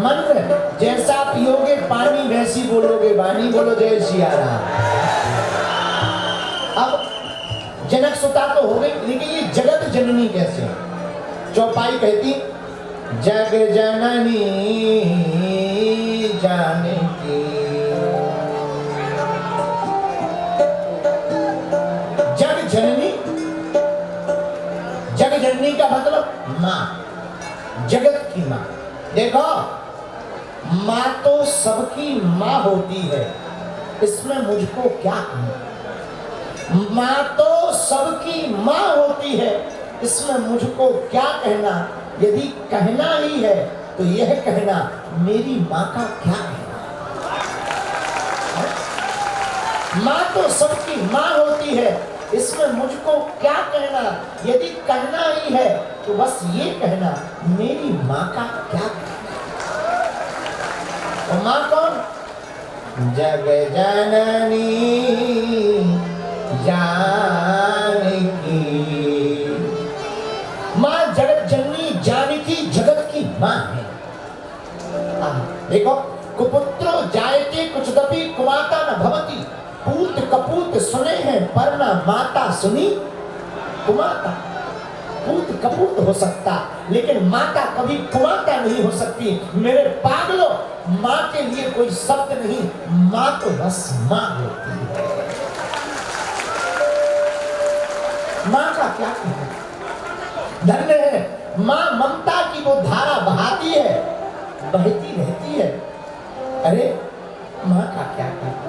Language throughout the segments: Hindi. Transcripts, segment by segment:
मंत्र जैसा पियोगे पानी वैसी बोलोगे वाणी। बोलो जय सिया राम। अब जनक सुता तो हो गई, लेकिन ये जगत जननी कैसे है? चौपाई कहती जग जननी जानकी, जग जननी। जग जननी का मतलब मां, जगत की मां। देखो मां तो सबकी मां होती है, इसमें मुझको क्या कहना। मां तो सबकी मां होती है, इसमें मुझको क्या कहना। यदि कहना ही है तो यह कहना मेरी मां का क्या कहना। मां तो सबकी मां होती है, इसमें मुझको क्या कहना। यदि कहना ही है तो बस ये कहना मेरी मां का क्या कहना। और मां कौन? जग जननी जानकी। मां जगत जननी जानकी जगत की मां है। देखो कुपुत्रो जायते कुचदपि कुमाता न भवति। पूत कपूत सुने हैं पर न माता सुनी कुमाता। पूत कपूत हो सकता लेकिन माता कभी कुमाता नहीं हो सकती। मेरे पागलों, मां के लिए कोई शब्द नहीं, मां तो बस मां होती है। मां का क्या कहना। धन्य है मां, ममता की वो धारा बहाती है, बहती रहती है। अरे मां का क्या कहना।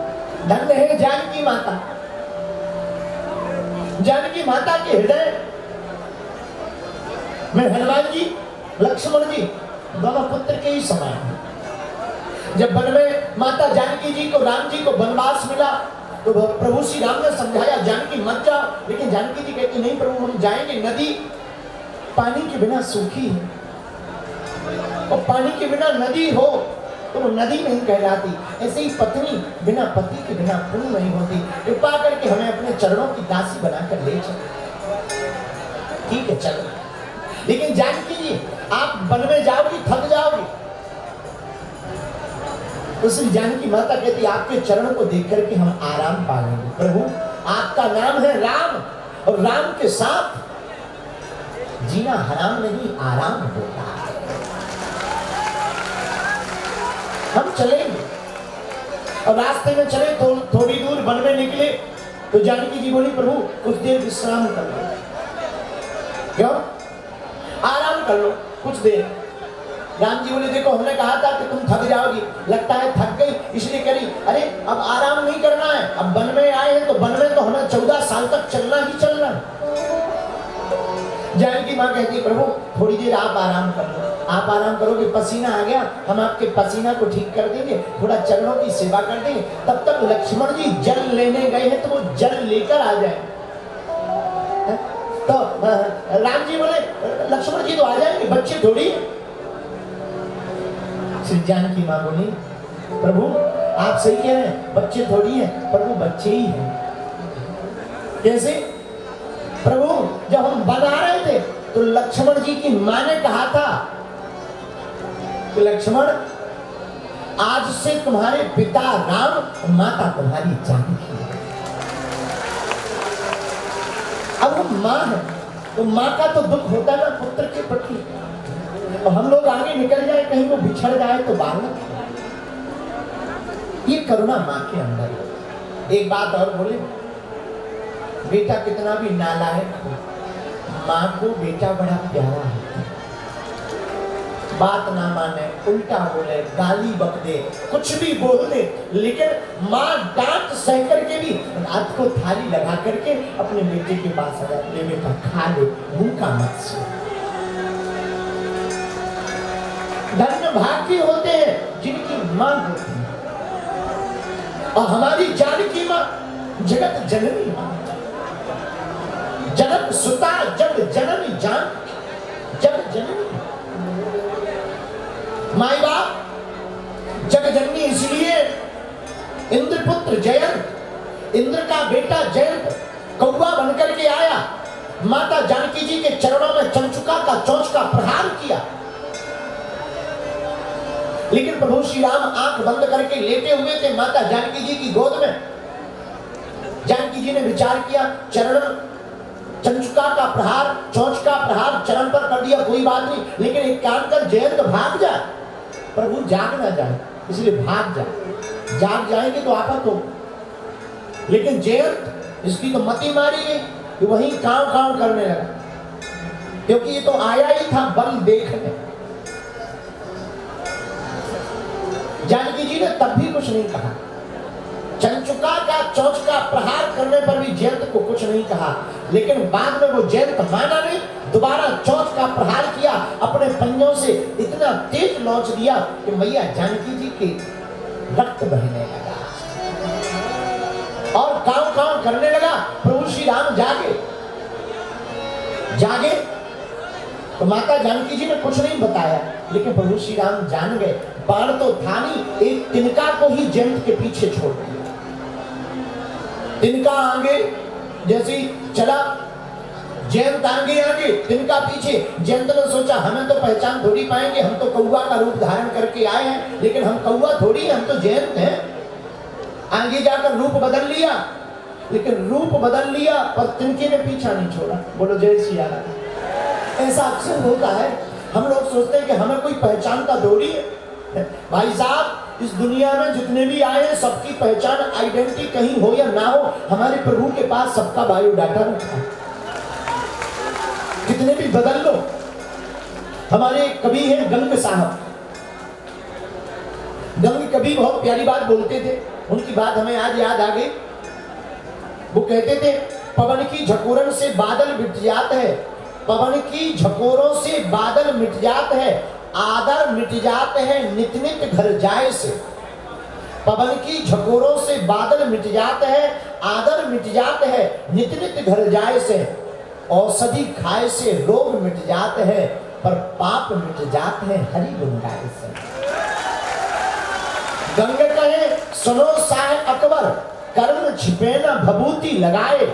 धन्य है जानकी माता। जानकी माता के हृदय में हनुमान जी, लक्ष्मण जी दोनों पुत्र के ही समान हैं। जब वन में माता जानकी जी को, राम जी को वनवास मिला तो प्रभु श्री राम ने समझाया जानकी मत जाओ, लेकिन जानकी जी कहती नहीं प्रभु हम जाएंगे। नदी पानी के बिना सूखी है, और पानी के बिना नदी हो तो वो नदी नहीं कहलाती। ऐसे ही पत्नी बिना पति के बिना पूर्ण नहीं होती। कृपा करके हमें अपने चरणों की दासी बनाकर ले चलो। ठीक है चलो, लेकिन जानकी जी आप वन में जाओगी थक जाओगी। उसकी जानकी माता कहती आपके चरणों को देख करके हम आराम पाएंगे। प्रभु आपका नाम है राम, और राम के साथ जीना हराम नहीं आराम होता है। हम चलेंगे। और रास्ते में चले तो थोड़ी दूर वन में निकले तो जानकी जी बोली प्रभु कुछ देर विश्राम कर लो। क्यों? आराम कर लो कुछ देर। राम जी बोले देखो हमने कहा था कि तुम थक जाओगी, लगता है थक गई इसलिए करी। अरे अब आराम नहीं करना है, अब वन में आए हैं तो वन में तो हमें 14 साल तक चलना ही चलना है। जानकी माँ कहती है प्रभु थोड़ी देर आप आराम कर लो। आप आराम करोगे, पसीना आ गया, हम आपके पसीना को ठीक कर देंगे, थोड़ा चरणों की सेवा कर देंगे। तब तक लक्ष्मण जी जल लेने गए हैं तो वो जल लेकर आ जाए। तो राम जी बोले लक्ष्मण जी तो आ जाएंगे, बच्चे थोड़ी। श्री जानकी माँ बोली प्रभु आप सही कह रहे हैं, बच्चे थोड़ी हैं, पर वो बच्चे ही हैं। कैसे? प्रभु जब हम बना रहे थे तो लक्ष्मण जी की माँ ने कहा था कि लक्ष्मण आज से तुम्हारे पिता राम और माता तुम्हारी जानकी है। अब वो माँ है तो माँ का तो दुख होता है ना पुत्र के प्रति, और हम लोग आगे निकल जाए कहीं वो बिछड़ जाए तो बालक। ये करुणा माँ के अंदर है। एक बात और बोले, बेटा कितना भी नालायक हो, माँ को बेटा बड़ा प्यारा है। बात ना माने, उल्टा बोले, गाली बक दे, कुछ भी बोल दे, लेकिन माँ डांट सह करके भी रात को थाली लगा करके अपने बेटे के पास आ जाती है, बेटा खा ले, भूखा मत सो। धन्य भाग्य होते हैं जिनकी माँ होती है। और हमारी जानकी माँ जगत जननी माँ, जनक सुता जग जननी जान, जग जननी माई बाप जग जननी। इसलिए इंद्रपुत्र जयंत, इंद्र का बेटा जयंत कौवा बनकर के आया, माता जानकी जी के चरणों में चंचुका का चोंच का प्रहार किया। लेकिन प्रभु श्री राम आंख बंद करके लेटे हुए थे माता जानकी जी की गोद में। जानकी जी ने विचार किया, चरण चंचुका का प्रहार, चोंच का प्रहार चरण पर कर दिया, कोई बात नहीं, लेकिन एक काम कर, जयंत भाग जाए, प्रभु जाग ना जाए, इसलिए भाग जाए। जाग जाएंगे तो आफत हो। लेकिन जयंत, इसकी तो मति मारी गई कि वहीं कांव कांव करने लगा, क्योंकि ये तो आया ही था बल देखने। जानकी जी ने तब भी कुछ नहीं कहा। चंचुका का चोंच का प्रहार करने पर भी जयंत को कुछ नहीं कहा, लेकिन बाद में वो जयंत माना नहीं, दोबारा चोंच का प्रहार किया, अपने पंजों से इतना तेज लौच दिया कि मैया जानकी जी के रक्त बहने लगा और कांव कांव करने लगा। प्रभु श्री राम जागे तो माता जानकी जी ने कुछ नहीं बताया, लेकिन प्रभु श्री राम जान गए। बाण तो था नहीं, एक तिनका को ही जयंत के पीछे छोड़ दिया। तिनका आगे जैसे चला, जयंत आगे आगे, तिनका पीछे। जयंत ने सोचा हमें तो पहचान थोड़ी पाएंगे, हम तो कौवा का रूप धारण करके आए हैं, लेकिन हम कौवा थोड़ी हैं, हम तो जयंत हैं। आगे जाकर रूप बदल लिया, लेकिन रूप बदल लिया पर तिनके ने पीछा नहीं छोड़ा। बोलो जय सिया राम। ऐसा अक्सर होता है, हम लोग सोचते हैं कि हमें कोई पहचानता थोड़ी है। भाई साहब, इस दुनिया में जितने भी आए हैं सबकी पहचान, आइडेंटिटी कहीं हो या ना हो, हमारे प्रभु के पास सबका बायोडाटा रखा है। कितने भी बदल लो। हमारे कवि हैं गंग साहब। गंग कवि बहुत प्यारी बात बोलते थे, उनकी बात हमें आज याद आ गई। वो कहते थे, पवन की झकोरन से बादल मिट जाते हैं, पवन की झकोरों से बादल मिट जाते हैं, आदर मिट जाते हैं नित नित घर जाए से। पवन की झकोरों से बादल मिट जाते हैं, आदर मिट जाते हैं नित नित घर जाए से। औषधि खाए से रोग मिट जाते हैं, पर पाप मिट जाते हैं हरि गुण गाए से। गंग कहे सुनो साह अकबर, कर्म छिपे न भभूति लगाए।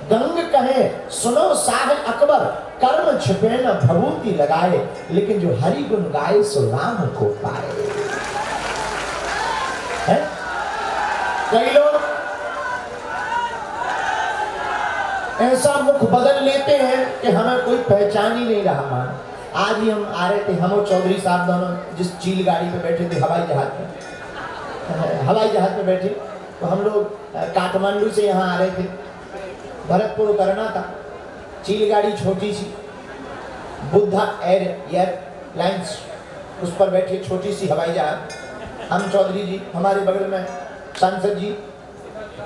गंग कहे सुनो साह अकबर, कर्म छिपे न भभूति लगाए, लेकिन जो हरि गुण गाए सो राम को पाए। है? कई लोग ऐसा मुख बदल लेते हैं कि हमें कोई पहचान ही नहीं रहा। मान आज ही हम आ रहे थे, हम और चौधरी साहब दोनों जिस चील गाड़ी पे बैठे थे, हवाई जहाज पे बैठे, तो हम लोग काठमांडू से यहाँ आ रहे थे, भरतपुर करना था। चील गाड़ी छोटी सी, बुद्धा एयरलाइंस, उस पर बैठे छोटी सी हवाई जहाज। हम चौधरी जी, हमारे बगल में सांसद जी,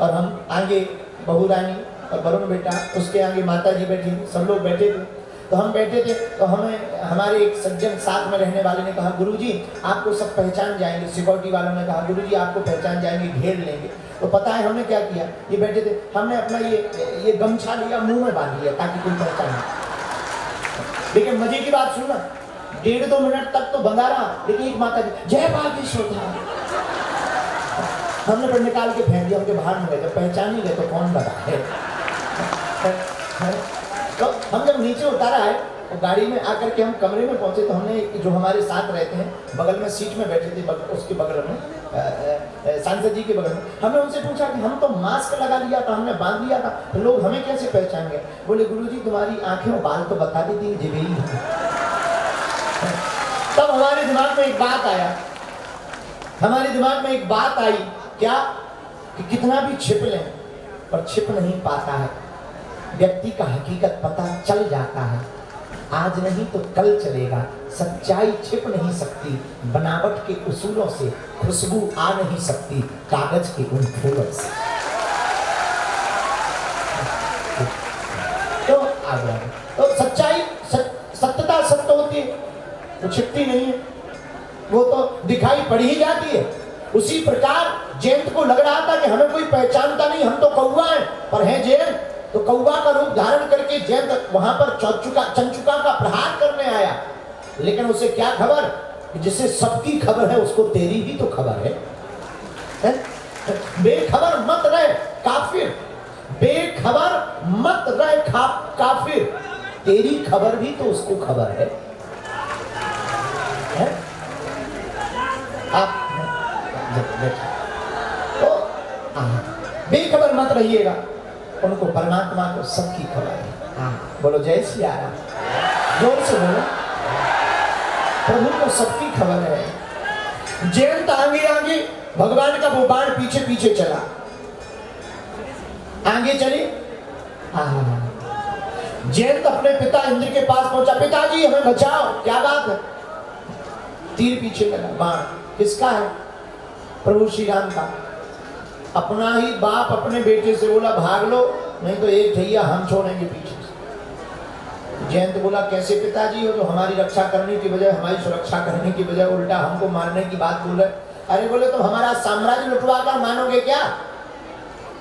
और हम आगे बहू रानी और वरुण बेटा, उसके आगे माता जी बैठी, सब लोग बैठे थे। तो हम बैठे थे, तो हमें हमारे एक सज्जन साथ में रहने वाले ने कहा, गुरुजी आपको सब पहचान जाएंगे। सिक्योरिटी वालों ने कहा, गुरुजी आपको पहचान जाएंगे, घेर लेंगे। तो पता है हमने क्या किया? ये बैठे थे, हमने अपना ये गमछा लिया, मुंह में बांध लिया ताकि कोई पहचाने। लेकिन मजे की बात सुनना, 1.5-2 मिनट तक तो बंधा रहा, लेकिन एक माता जी जय बागेश्वर था, हमने पर निकाल के फेंक दिया, उनके बाहर में गए। जब पहचान ही गए तो कौन बता है? तो हम जब नीचे उतारा है, तो गाड़ी में आकर के हम कमरे में पहुंचे, तो हमने जो हमारे साथ रहते हैं बगल में सीट में बैठे थे, उसके बगल में सांसद जी के बगल में, हमने उनसे पूछा कि हम तो मास्क लगा लिया था, हमने बांध लिया था, तो लोग हमें कैसे पहचान गए? बोले गुरुजी तुम्हारी आंखें और बाल तो बता देती जिबेली। तब हमारे दिमाग में एक बात आया, हमारे दिमाग में एक बात आई, क्या कि कितना भी छिप लें पर छिप नहीं पाता है। व्यक्ति का हकीकत पता चल जाता है, आज नहीं तो कल चलेगा। सच्चाई छिप नहीं सकती, बनावट के उसूलों से खुशबू आ नहीं सकती, कागज के उन फूलों से। तो आ गया, तो सच्चाई सत्यता सत्य होती है, तो छिपती नहीं है, वो तो दिखाई पड़ ही जाती है। उसी प्रकार जयंत को लग रहा था कि हमें कोई पहचानता नहीं, हम तो कौवा हैं, पर है जयंत। तो कौवा का रूप धारण करके जयंत वहां पर चंचुका का प्रहार करने आया, लेकिन उसे क्या खबर कि जिसे सबकी खबर है उसको तेरी भी तो खबर है? बेखबर मत रहे काफिर, बेखबर मत रहे काफिर, तेरी खबर भी तो उसको खबर है? आप तो बेखबर मत रहिएगा, उनको परमात्मा को सबकी खबर है। बोलो जय श्री राम, जोर से बोलो। प्रभु को सबकी खबर है। जयंत आगे आगे, भगवान का वो बाण पीछे पीछे चला, आगे चले। जयंत अपने पिता इंद्र के पास पहुंचा, पिताजी हमें बचाओ। क्या बात है? तीर पीछे लगा, बाण किसका है? प्रभु श्री राम का। अपना ही बाप अपने बेटे से बोला भाग लो, नहीं तो एक ठैया हम छोड़ेंगे पीछे से। जयंत बोला कैसे पिताजी, हो तो हमारी रक्षा करने की बजाय, हमारी सुरक्षा करने की बजाय उल्टा हमको मारने की बात बोल रहे। अरे बोले तो हमारा साम्राज्य लुटवा कर मानोगे क्या?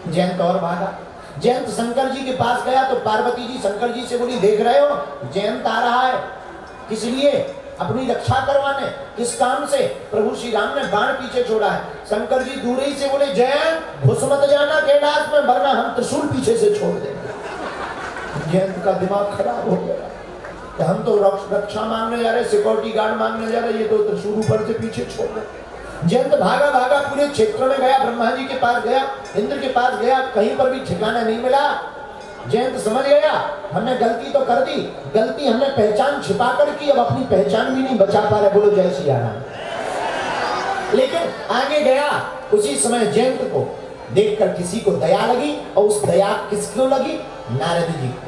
जयंत और भागा। जयंत शंकर जी के पास गया तो पार्वती जी शंकर जी से बोली देख रहे हो जयंत आ रहा है, किस लिए? अपनी रक्षा करवाने। किस काम से? प्रभु श्री राम ने बाण पीछे छोड़ा है। शंकर जी दूर ही से बोले जयंत घुस मत जाना कैलाश में, वरना हम त्रिशूल पीछे से छोड़ देंगे। जयंत का दिमाग खराब हो गया, तो हम तो रक्षा मांगने जा रहे, सिक्योरिटी गार्ड मांगने जा रहे, ये तो त्रिशूल ऊपर से पीछे छोड़ रहे। जयंत भागा भागा पूरे क्षेत्र में गया, ब्रह्मा जी के पास गया, इंद्र के पास गया, कहीं पर भी ठिकाना नहीं मिला। जयंत समझ गया हमने गलती तो कर दी, गलती हमने पहचान छिपा कर की, अब अपनी पहचान भी नहीं बचा पा रहे। बोलो जय श्री राम। लेकिन आगे गया, उसी समय जयंत को देखकर किसी को दया लगी, और उस दया किसको लगी? नारद जी को।